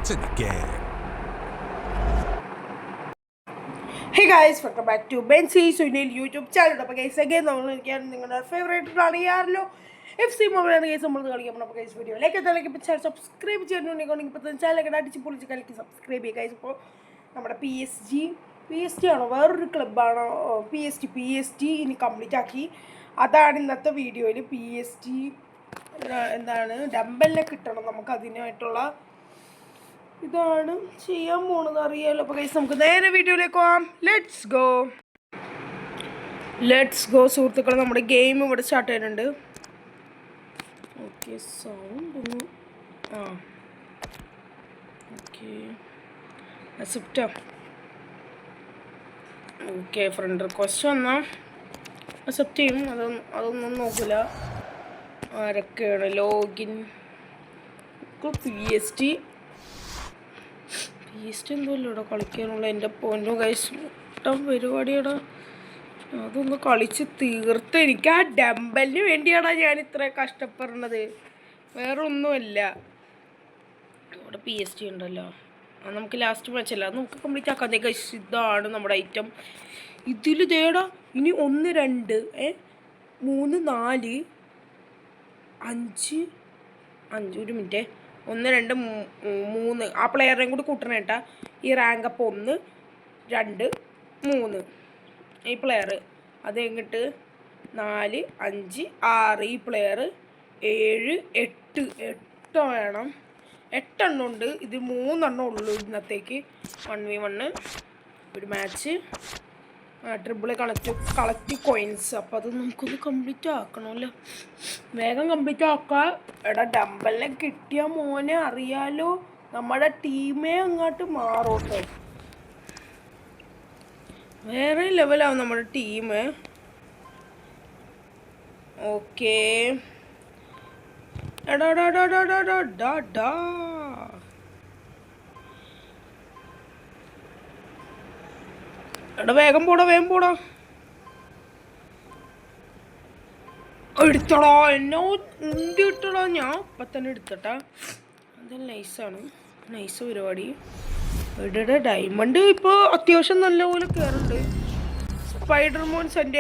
It's a game. Hey guys, welcome back to Bensi Sunil YouTube channel. അപ്പോൾ guys again നമ്മളിരിക്കുകയാണ് നിങ്ങളുടെ favourite കളിയാണല്ലോ FC മൊബൈലാണ് guys നമ്മൾ കളിക്കാൻ അപ്പോൾ guys video like ചെയ്താൽ channel subscribe ചെയ്യണമെങ്കിൽ ഇപ്പോൾ തന്നെ ചാനലൊക്കെ അടിച്ച് പൊളിച്ച് കളിക്ക് സബ്സ്ക്രൈബ് ചെയ്യുക ഗൈസ്. ഇപ്പോൾ നമ്മുടെ PSG ആണോ വേറൊരു ക്ലബ്ബാണോ PSG ഇനി കംപ്ലീറ്റ് ആക്കി. അതാണ് ഇന്നത്തെ വീഡിയോയിൽ. PSG എന്താണ് ഡംബലിനെ കിട്ടണം നമുക്ക്, അതിനായിട്ടുള്ള ഇതാണ് ചെയ്യാൻ പോണത് അറിയാലോ. അപ്പോൾ ഗൈസ് നമുക്ക് നേരെ വീഡിയോയിലേക്ക് പോകാം. ലെറ്റ്സ് ഗോ സുഹൃത്തുക്കളെ. നമ്മുടെ ഗെയിം ഇവിടെ സ്റ്റാർട്ട് ചെയ്യുന്നുണ്ട്. ഓക്കെ സൗണ്ട് ഒന്ന് ഓക്കെ അക്സെപ്റ്റാ. ഓക്കെ ഫ്രണ്ട് റിക്വസ്റ്റ് വന്നാൽ അക്സെപ്റ്റ് ചെയ്യും. അതൊന്നും നോക്കില്ല. ആരൊക്കെയാണ് ലോഗിൻ PSG എന്തോല്ലോ ഇവിടെ കളിക്കാനുള്ള എൻ്റെ പൊന്നോ ഗൈസ് മുട്ടം പരിപാടിയുടെ അതൊന്ന് കളിച്ച് തീർത്ത്. എനിക്ക് ആ ഡംബലിന് വേണ്ടിയാണ് ഞാൻ ഇത്ര കഷ്ടപ്പെടുന്നത്, വേറെ ഒന്നുമല്ല. ഇവിടെ PSG ഉണ്ടല്ലോ, അത് നമുക്ക് ലാസ്റ്റ് മാച്ചല്ല, അത് നമുക്ക് കംപ്ലീറ്റ് ആക്കാം. ഗൈസ് ഇതാണ് നമ്മുടെ ഐറ്റം. ഇതിൽ തേടാ ഇനി 1 2 3 4 5 ഒരു മിനിറ്റ് 1 2 3 ആ പ്ലെയറിനെയും കൂടി കൂട്ടണം കേട്ടാ. ഈ റാങ്ക് അപ്പോൾ 1 2 3 ഈ പ്ലെയർ, അത് കഴിഞ്ഞിട്ട് 4 5 6 ഈ പ്ലെയർ 7 8 വേണം. 8 എണ്ണം ഉണ്ട്. ഇത് 3 എണ്ണം ഉള്ളൂ ഇന്നത്തേക്ക്. 1v1 ഒരു മാച്ച്, ട്രിപ്പിൾ കളക്ട് കോയിൻസ്. അപ്പോൾ അത് നമുക്കൊന്ന് കംപ്ലീറ്റ് ആക്കണമല്ലോ, വേഗം കംപ്ലീറ്റ് ആക്കാം. എടാ ഡംബലിനെ കിട്ടിയ മോനെ അറിയാലോ, നമ്മുടെ ടീമേ അങ്ങോട്ട് മാറോട്ടെ, വേറെ ലെവലാവും നമ്മുടെ ടീം. ഓക്കെ എടാ വേഗം പോടാ എടുത്തടാ, എന്നോ ഉന്തി ഇട്ടടാ. ഞാൻ ഇപ്പം തന്നെ എടുത്തട്ടാ. അത് നൈസാണ്, നൈസ് പരിപാടി. ഇവിടെ ഡയമണ്ട് ഇപ്പോൾ അത്യാവശ്യം നല്ലപോലെ കയറുന്നുണ്ട്. സ്പൈഡർമോൻസ് എൻ്റെ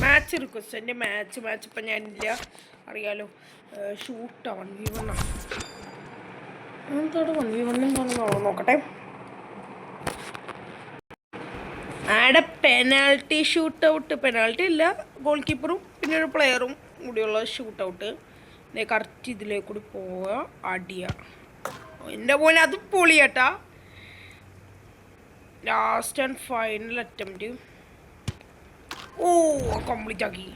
മാച്ച് റിക്വസ്റ്റ്. എൻ്റെ മാച്ച് ഇപ്പം ഞാനില്ല അറിയാലോ. ഷൂട്ടാ 1v1 എന്താണ് 1v1 എന്താണെന്ന് നോക്കട്ടെ. ആടെ പെനാൽറ്റി ഷൂട്ട് ഔട്ട്, പെനാൽറ്റി ഇല്ല, ഗോൾ കീപ്പറും പിന്നെ ഒരു പ്ലെയറും കൂടിയുള്ള ഷൂട്ട് ഔട്ട്. കറക്റ്റ് ഇതിലേക്ക് കൂടി പോവുക, അടിയ. എൻ്റെ പോലെ അത് പൊളിയാട്ടാ. Last and final attempt. ഓ കംപ്ലീറ്റ് ആക്കി,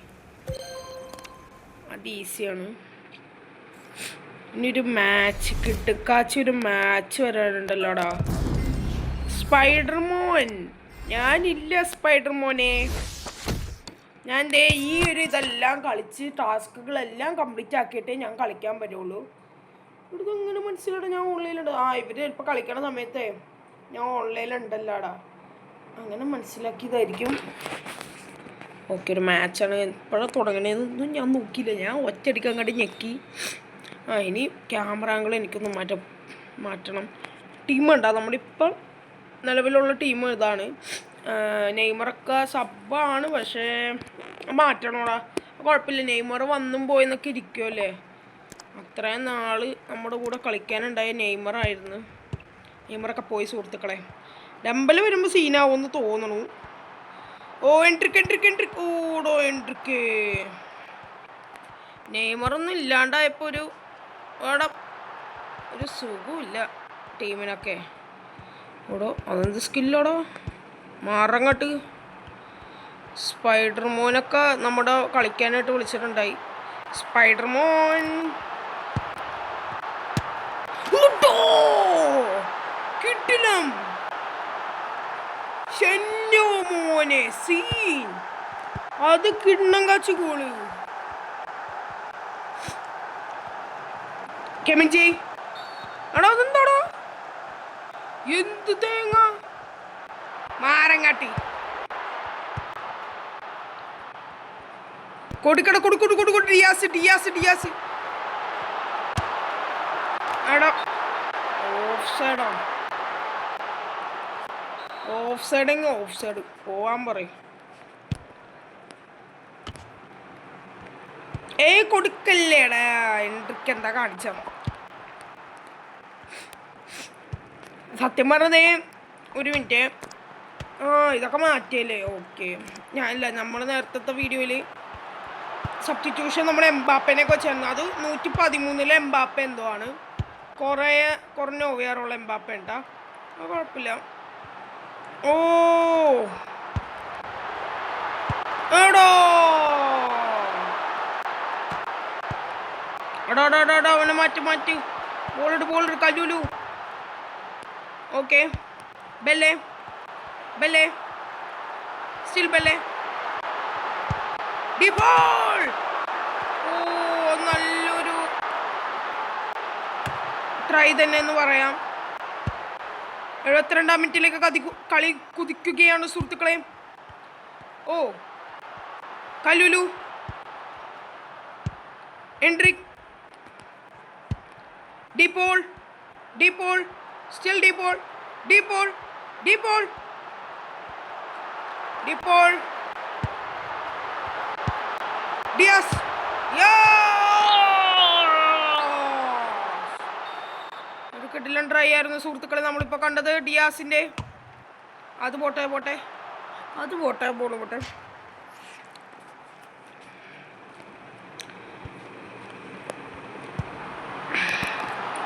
അത് ഈസിയാണ്. ഇനി ഒരു മാച്ച് കിട്ടുക്കാച്ചി, ഒരു മാച്ച് വരാനുണ്ടല്ലോടാ. സ്പൈഡർമോൻ ഞാനില്ല, സ്പൈഡർമോനെ ഞാൻ ദേ ഈ ഒരു ഇതെല്ലാം കളിച്ച് ടാസ്കുകളെല്ലാം കംപ്ലീറ്റ് ആക്കിയിട്ടേ ഞാൻ കളിക്കാൻ പറ്റുള്ളൂ. ഇവിടുത്തെ അങ്ങനെ മനസ്സിലാടാ ഞാൻ ഓൺലൈനിലുണ്ട്. ഇവർ ചിലപ്പോൾ കളിക്കണ സമയത്തേ ഞാൻ ഓൺലൈനിലുണ്ടല്ലോടാ, അങ്ങനെ മനസ്സിലാക്കിയതായിരിക്കും. ഓക്കെ ഒരു മാച്ചാണ്. ഇപ്പോഴാണ് തുടങ്ങണേന്നൊന്നും ഞാൻ നോക്കിയില്ല, ഞാൻ ഒറ്റയടിക്ക് അങ്ങോട്ട് ഞെക്കി. ഇനി ക്യാമറ ആംഗിൾ എനിക്കൊന്ന് മാറ്റണം. ടീമുണ്ടാ നമ്മളിപ്പം നിലവിലുള്ള ടീം ഇതാണ്. നെയ്മറൊക്കെ സബ്ബാണ്, പക്ഷേ മാറ്റണോടാ. കുഴപ്പമില്ല, നെയ്മർ വന്നും പോയെന്നൊക്കെ ഇരിക്കുമല്ലേ. അത്രയും നാൾ നമ്മുടെ കൂടെ കളിക്കാനുണ്ടായ നെയ്മറായിരുന്നു. നെയ്മറൊക്കെ പോയി സുഹൃത്തുക്കളെ. ഡംബൽ വരുമ്പോൾ സീനാവുമെന്ന് തോന്നണു. ഓ എൻട്രിക്ക് ഓടോ എൻട്രിക്ക്. നെയ്മറൊന്നും ഇല്ലാണ്ടായപ്പോൾ ഒരു സുഖമില്ല ടീമിനൊക്കെ. ഓടോ അതെന്ത് സ്കില്ലോടോ, മാറങ്ങോട്ട്. സ്പൈഡർമോനൊക്കെ നമ്മുടെ കളിക്കാനായിട്ട് വിളിച്ചിട്ടുണ്ടായി. സ്പൈഡർമോൻ കിട്ടില്ല മോനെ, സീൻ അത് കിണ്ണം കാച്ചു ഗോള്. കെമിൻജി എടാ അതെന്താടോ, എന്ത് തേങ്ങ മാരങ്ങാട്ടി. കൊടുക്കട ഡിയാസ് എടാ ഓഫ് സൈഡാണ്. ഓഫ് സൈഡെങ്കിൽ ഓഫ് സൈഡ് പോവാൻ പറയും. കൊടുക്കല്ലേടാ. എൻട്രിക്ക് എന്താ കാണിച്ച സത്യം പറഞ്ഞതേ. ഒരു മിനിറ്റ്. ഇതൊക്കെ മാറ്റിയല്ലേ? ഓക്കെ. ഞാനില്ല, നമ്മൾ നേരത്തെ വീഡിയോയിൽ സബ്സ്റ്റിറ്റ്യൂഷൻ നമ്മൾ എംബാപ്പേനെയൊക്കെ വെച്ചായിരുന്നു. അത് 113 എംബാപ്പ എന്തോ ആണ്. കുറഞ്ഞ ഓവറുള്ള എംബാപ്പ ഉണ്ടാ. അത് കുഴപ്പമില്ല. എടോ അവനെ മാറ്റി. ബോളിട് കല്ലൂലു. ഓക്കെ. ബെല്ലെ സ്റ്റിൽ ബെല്ലെ. ഡിബോൾ. നല്ലൊരു ട്രൈ തന്നെ എന്ന് പറയാം. 72-ാം മിനിറ്റിലേക്ക് കളി കുതിക്കുകയാണ് സുഹൃത്തുക്കളെ. Kalulu. Endrick. De Paul. Still De Paul. Diaz. ഒരു കിടിലൻ ട്രൈ ആയിരുന്നു സുഹൃത്തുക്കളെ നമ്മളിപ്പോൾ കണ്ടത് ഡിയാസിൻ്റെ. അത് പോട്ടെ.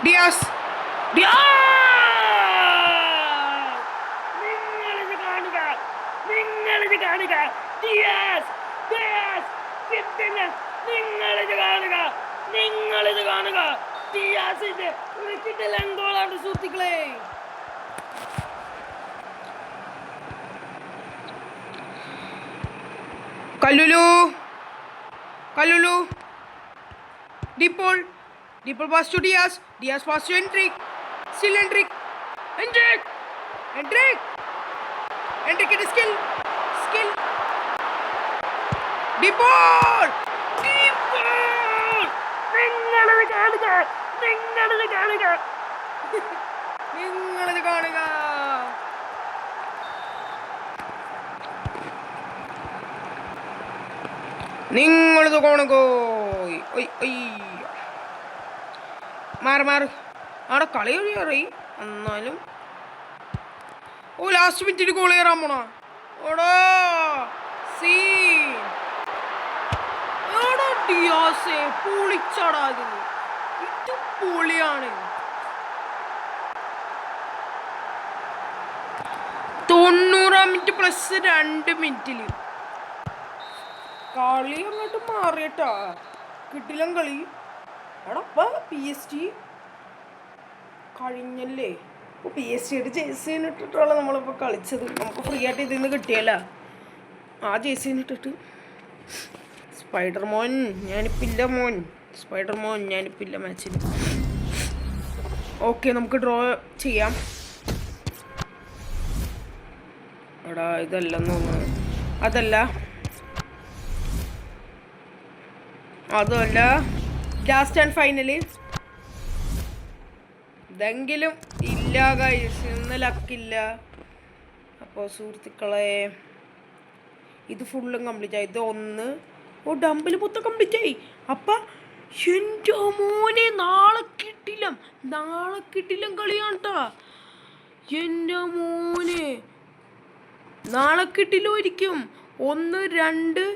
ഡിയാസ്. നിങ്ങളിത് കാണുക. ഡിയാസ്. നിങ്ങളിത് കാണുക. ഡിയാസിന്റെ ഒരു കിടിലൻ ഗോളാണ് സുഹൃത്തുക്കളെ. Kalulu. De Paul pass to Diaz pass to Endrick. Still Endrick it is skill. Dipoll. നിങ്ങളിത് കാണുക. മാറ് അവിടെ കളി കഴിയാറി. എന്നാലും ലാസ്റ്റ് മിനിറ്റിൽ ഗോൾ കയറാൻ പോണോ? ഡിയാസേ പൊളിച്ചടാ. ഇത് പൊളിയാണ്. 90-ാം മിനിറ്റ് പ്ലസ് 2 മിനിറ്റിൽ കളി അങ്ങോട്ട് മാറിയട്ടാ. കിട്ടില്ല കളി. അപ്പം PSG കഴിഞ്ഞല്ലേ. PSG ജേഴ്സിന് ഇട്ടിട്ടുള്ള നമ്മളിപ്പോൾ കളിച്ചത്. നമുക്ക് ഫ്രീ ആയിട്ട് ഇതിൽ നിന്ന് കിട്ടിയല്ല. ആ ജേഴ്സിന് ഇട്ടിട്ട് സ്പൈഡർമോൻ ഞാനിപ്പില്ല മാച്ചിന്. ഓക്കെ, നമുക്ക് ഡ്രോ ചെയ്യാം. എടാ ഇതല്ലെന്ന് തോന്നുന്നു. അതുമല്ല ലാസ്റ്റ് ആൻഡ് ഫൈനല്. ഇതെങ്കിലും ഇല്ല ഗൈസ്, ഇന്ന് ലക്കില്ല. അപ്പോൾ സുഹൃത്തുക്കളെ ഇത് ഫുള്ളും കംപ്ലീറ്റ് ആയി. ഇത് 1 ഡംബിൽ മൊത്തം കംപ്ലീറ്റ് ആയി. അപ്പം എൻ്റെ മോനെ നാളെ കിട്ടില്ല കളിയാണ് കേട്ടോ. എൻ്റെ മോനെ നാളെ കിട്ടില്ല ഒരിക്കും. 1 2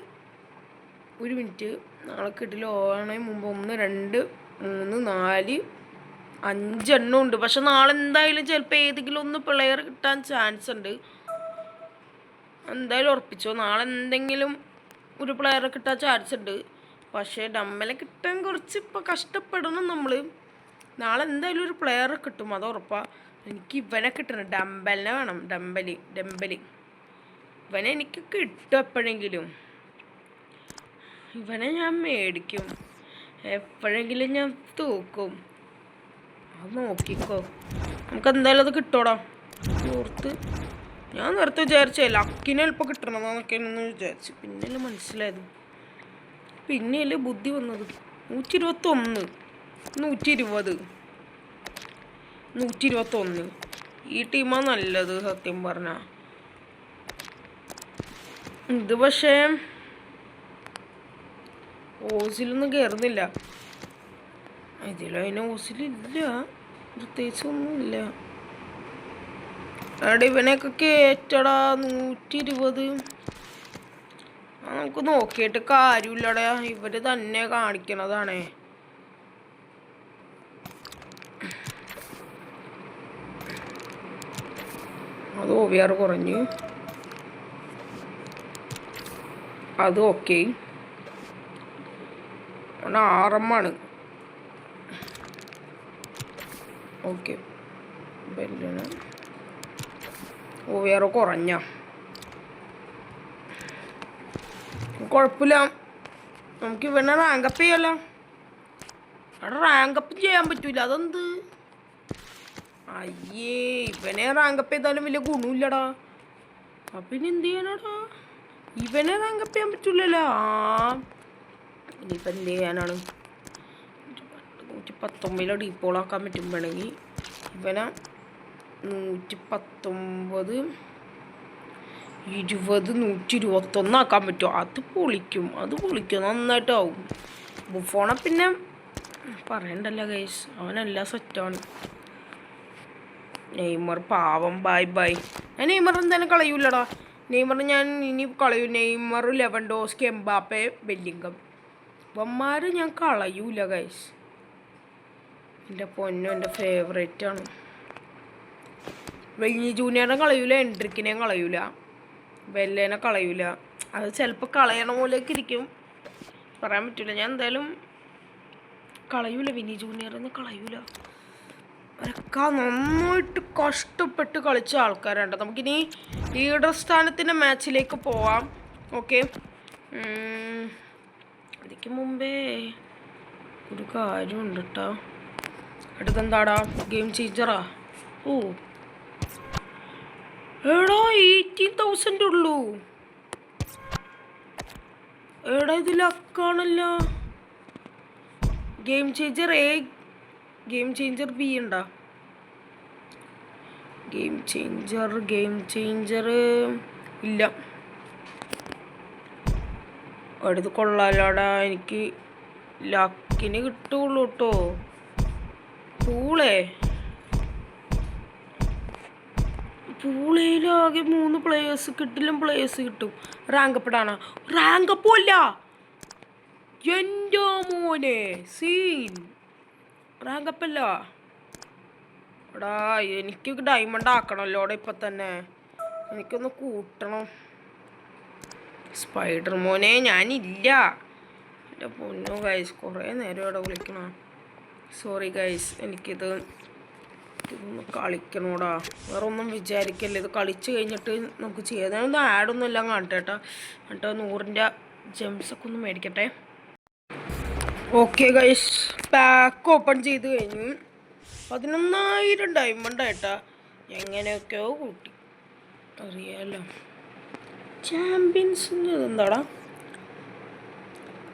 ഒരു മിനിറ്റ്. നാളെ കിട്ടില്ല ഓണേ മുമ്പ് 1 2 3 4 5 എണ്ണം ഉണ്ട്. പക്ഷെ നാളെ എന്തായാലും ചിലപ്പോൾ ഏതെങ്കിലും ഒന്ന് പ്ലെയർ കിട്ടാൻ ചാൻസ് ഉണ്ട്. എന്തായാലും ഉറപ്പിച്ചോ, നാളെ എന്തെങ്കിലും ഒരു പ്ലെയറെ കിട്ടാൻ ചാൻസ് ഉണ്ട്. പക്ഷേ ഡമ്പലെ കിട്ടാൻ കുറച്ച് ഇപ്പോൾ കഷ്ടപ്പെടണം നമ്മൾ. നാളെ എന്തായാലും ഒരു പ്ലെയറെ കിട്ടും, അത് ഉറപ്പാണ്. എനിക്ക് ഇവനെ കിട്ടണം. ഡംബലിനെ വേണം. ഡംബലി ഇവനെ എനിക്ക് കിട്ടും എപ്പോഴെങ്കിലും. ഇവനെ ഞാൻ മേടിക്കും, എപ്പോഴെങ്കിലും ഞാൻ തൂക്കും. അത് നോക്കിക്കോ, നമുക്ക് എന്തായാലും അത് കിട്ടോടാ. ഓർത്ത് ഞാൻ നേരത്തെ വിചാരിച്ചേ ലക്കിനെ എളുപ്പം കിട്ടണമെന്നൊക്കെ ഒന്ന് വിചാരിച്ചു. പിന്നെയല്ലേ മനസ്സിലായത്, പിന്നെയല്ലേ ബുദ്ധി വന്നത്. 121 120 121. ഈ ടീമാണ് നല്ലത് സത്യം പറഞ്ഞ. ഇത് പക്ഷേ ഓസിലൊന്നും കയറുന്നില്ല. ഇതിലതിന് ഓസിലില്ല, പ്രത്യേകിച്ചൊന്നുമില്ല. അവിടെ ഇവനെയൊക്കെ കയറ്റടാ 120. നമുക്ക് നോക്കിയിട്ട് കാര്യമില്ലടാ, ഇവര് തന്നെ കാണിക്കണതാണേ. അത് OVR കുറഞ്ഞു, അത് ഓക്കെ. RM okay. ബെല്ലിന് OVR കുറഞ്ഞ കുഴപ്പമില്ല. നമുക്ക് ഇവനെ റാങ്കപ്പ് ചെയ്യാമല്ലോ. അവിടെ റാങ്കപ്പ് ചെയ്യാൻ പറ്റൂല, അതെന്ത്? അയ്യേ, ഇവനെ റാങ്കപ്പ് ചെയ്താലും വലിയ ഗുണമില്ലടാ. അപ്പം ഇനി എന്ത് ചെയ്യാനാടാ? ഇവനെ റാങ്കപ്പ് ചെയ്യാൻ പറ്റൂലല്ലോ. ഇനിയിപ്പോൾ എന്ത് ചെയ്യാനാണ്? 119 ഡീപ്പോളാക്കാൻ പറ്റും വേണമെങ്കിൽ. ഇവനെ 119, 20, 121 ആക്കാൻ പറ്റുമോ? അത് പൊളിക്കും, നന്നായിട്ടാവും. ബുഫോണെ പിന്നെ പറയണ്ടല്ലോ ഗൈസ്, അവനെല്ലാം സെറ്റാണ്. നെയ്മർ പാവം, ബൈ. ഞാൻ നെയ്മർ എന്തായാലും കളയൂലടാ. നെയ്മർ ഞാൻ ഇനി കളയും. നെയ്മർ, ലെവൻഡോസ്കി, എംബാപ്പെ, ബെല്ലിംഗം, ഇവന്മാർ ഞാൻ കളയൂല ഗൈസ്. എൻ്റെ പൊന്നോ, എൻ്റെ ഫേവറേറ്റാണ്. വിനി ജൂനിയറിനെ കളയൂല, എൻട്രിക്കിനെയും കളയൂല, ബെല്ലേനെ കളയൂല. അത് ചിലപ്പോൾ കളയണ പോലെയൊക്കെ ഇരിക്കും, പറയാൻ പറ്റില്ല. ഞാൻ എന്തായാലും കളയൂല, വിനി ജൂനിയറിനെ കളയൂല. അവരൊക്കെ നന്നായിട്ട് കഷ്ടപ്പെട്ട് കളിച്ച ആൾക്കാരുണ്ട്. നമുക്കിനി ലീഡർ സ്ഥാനത്തിൻ്റെ മാച്ചിലേക്ക് പോവാം. ഓക്കെ, അതിക്ക് മുമ്പേ ഒരു കാര്യമുണ്ട് കേട്ടോ. അടുത്തെന്താടാ? ഗെയിം ചേഞ്ചറാ. ഓ എടാ 18,000 ഉള്ളൂ. എടാ ഇത് ലക്കാണല്ലോ. Game changer A, game changer B ഉണ്ടോ? ഗെയിം ചേഞ്ചർ ഇല്ല. അടുത്ത് കൊള്ളാലോടാ. എനിക്ക് ലക്കിന് കിട്ടുള്ളൂ കേട്ടോ. പൂളയിലാകെ 3 പ്ലേയേഴ്സ് കിട്ടും. റാങ്കപ്പെടാണ്. റാങ്കപ്പും അല്ല എൻ്റെ മോനെ, സീൻ റാങ്കപ്പല്ല. എടാ എനിക്ക് ഡയമണ്ട് ആക്കണമല്ലോ അവിടെ ഇപ്പം തന്നെ. എനിക്കൊന്ന് കൂട്ടണം. സ്പൈഡർ മോനെ ഞാനില്ല. എൻ്റെ പൊന്നോ ഗൈസ്, കുറേ നേരം ഇവിടെ വിളിക്കണം. സോറി ഗൈസ്, ഇതൊന്ന് കളിക്കണോടാ. വേറെ ഒന്നും വിചാരിക്കല്ലേ. ഇത് കളിച്ച് കഴിഞ്ഞിട്ട് നമുക്ക് ചെയ്യാം. ഞാനൊന്ന് ആഡൊന്നും എല്ലാം കാണട്ടെ കേട്ടോ. എന്നിട്ട് 100ൻ്റെ ജെംസൊക്കെ ഒന്ന് മേടിക്കട്ടെ. ഓക്കെ ഗൈസ്, പാക്ക് ഓപ്പൺ ചെയ്ത് കഴിഞ്ഞു. 11,000 ഡയമണ്ട് ആയിട്ടാ. എങ്ങനെയൊക്കെയോ കൂട്ടി, അറിയാലോ. ചാമ്പ്യൻസിൻ്റെ എന്താടാ?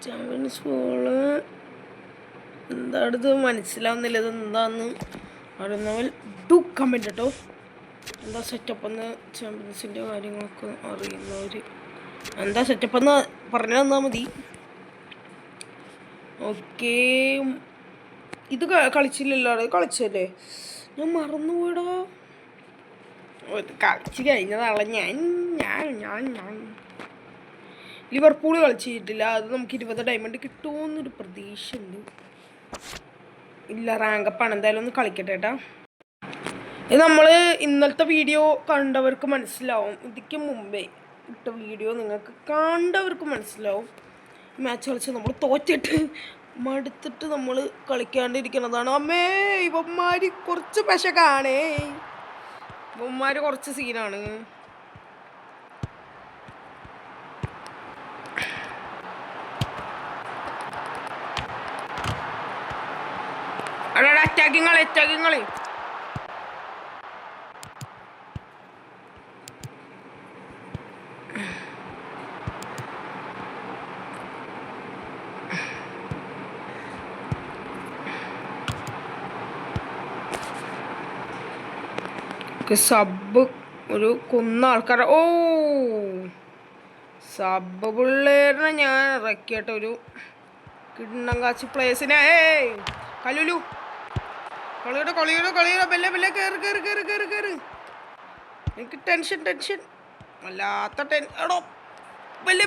ചാമ്പ്യൻസ് ബോള് എന്താണിത് മനസ്സിലാവുന്നില്ല. ഇത് എന്താന്ന് അറിയുന്നവർ കമൻറ്റ് കേട്ടോ. എന്താ സെറ്റപ്പെന്ന് ചാമ്പ്യൻസിൻ്റെ കാര്യങ്ങളൊക്കെ അറിയുന്നവർ എന്താ സെറ്റപ്പെന്ന് പറഞ്ഞു തന്നാൽ മതി. ഓക്കേ, ഇത് കളിച്ചില്ലല്ലോ. കളിച്ചല്ലേ? ഞാൻ മറന്നുപോയടാ. കളിച്ച് കഴിഞ്ഞതാണ്. ഞാൻ ലിവർപൂൾ കളിച്ചിട്ടില്ല. അത് നമുക്ക് 20 ഡയമണ്ട് കിട്ടുമോയെന്നൊരു പ്രതീക്ഷ ഉണ്ട്. ഇല്ല, റാങ്കപ്പാണ്. എന്തായാലും ഒന്ന് കളിക്കട്ടെ കേട്ടാ. ഇത് നമ്മൾ ഇന്നലത്തെ വീഡിയോ കണ്ടവർക്ക് മനസ്സിലാവും. ഇതിക്ക് മുമ്പേ ഇട്ട വീഡിയോ നിങ്ങൾക്ക് കണ്ടവർക്ക് മനസ്സിലാവും. മാച്ച് കളിച്ച് നമ്മൾ തോറ്റിട്ട് മടുത്തിട്ട് നമ്മൾ കളിക്കാണ്ടിരിക്കുന്നതാണ്. അമ്മേ, ഇവന്മാർ കുറച്ച് പെശകാണേ. ഇവന്മാർ കുറച്ച് സീനാണ്. അവിടെ അറ്റാക്കിങ്ങള് സബ് ഒരു കുന്ന ആൾക്കാർ. ഓ സബ് പിള്ളേരിനെ ഞാൻ ഇറക്കിയിട്ട് ഒരു കിണ്ണം കാച്ചി പ്ലേസിനെ. കലുലു കളിയുടെ ബെല്ലെ കയറി കയറി കയറി കയറി കയറി. എനിക്ക് ടെൻഷൻ വല്ലാത്ത എടോ ബെല്ലെ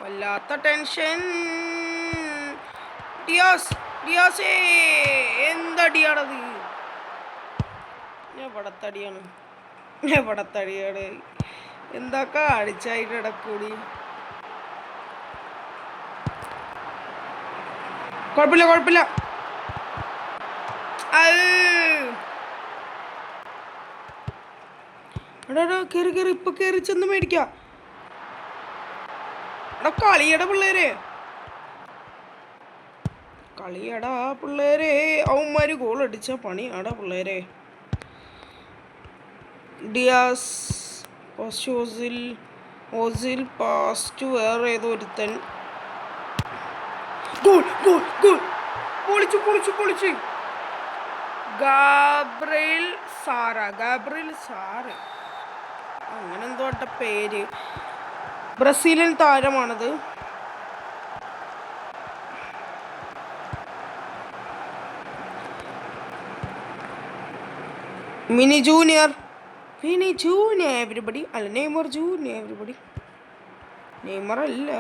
വല്ലാത്ത ടെൻഷൻ. ഡിയാസേ എന്തടിയാണത്? എവിടത്തടിയാണ് എന്തൊക്കെ അടിച്ചായിട്ട് ഇടക്കൂടി. കുഴപ്പമില്ല കേറി ഇപ്പൊ കേറി ചെന്ന് മേടിക്കാം. എടാ കളിയടാ പിള്ളേരെ അവന്മാര് ഗോൾ അടിച്ച പണിയാടാ പിള്ളേരെ. ഡിയാസ് ഓസിൽ പാസ്റ്റ് വേറെ ഏതോ ഒരുത്തൻ. പൊളിച്ചു. ഗാബ്രിയൽ സാറ അങ്ങനെ എന്തോ പേര്. ബ്രസീലിയൻ താരമാണത്. Vini Junior everybody. അല്ല നെയ്മർ ജൂനിയർ എവരിബഡി. നെയ്മർ അല്ല.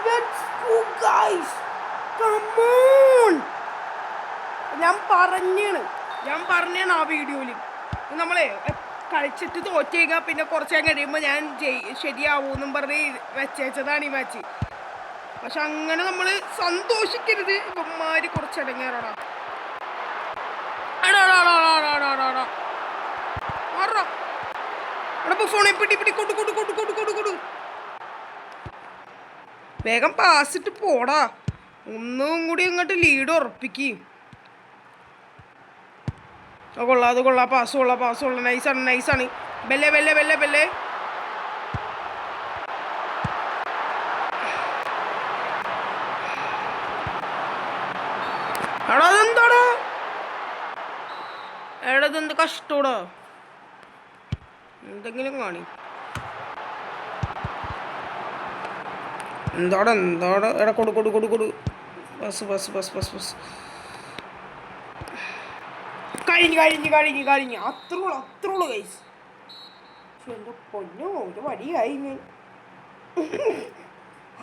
Let's go guys, come on. ഞാൻ പറഞ്ഞാണ് ആ വീഡിയോയിൽ. നമ്മളെ കളിച്ചിട്ട് തോറ്റേക്കാം, പിന്നെ കുറച്ച് കഴിയുമ്പോൾ ഞാൻ ശരിയാവൂന്നും പറഞ്ഞ് വെച്ചതാണ് ഈ മാച്ച്. പക്ഷെ അങ്ങനെ നമ്മൾ സന്തോഷിക്കരുത്. ഇവന്മാര് കുറച്ചടങ്ങേറാടാ. ഫോണെ പിടി കൊടു. വേഗം പാസിട്ട് പോടാ. ഒന്നും കൂടി അങ്ങോട്ട് ലീഡ് ഉറപ്പിക്കും. അത് കൊള്ളാം. പാസ് കൊള്ളാം. നൈസാണ്. ബെല്ലെ അതെന്താടാ? എടതെന്ത് കഷ്ടോടാ. എന്തെങ്കിലും കാണി. എന്താടാ എടാ കൊടു. ബസ് കഴിഞ്ഞു. അത്രോളൂ ഗൈസ്. എൻ്റെ പൊന്നോ ഒരു വടിയായി ഞാൻ.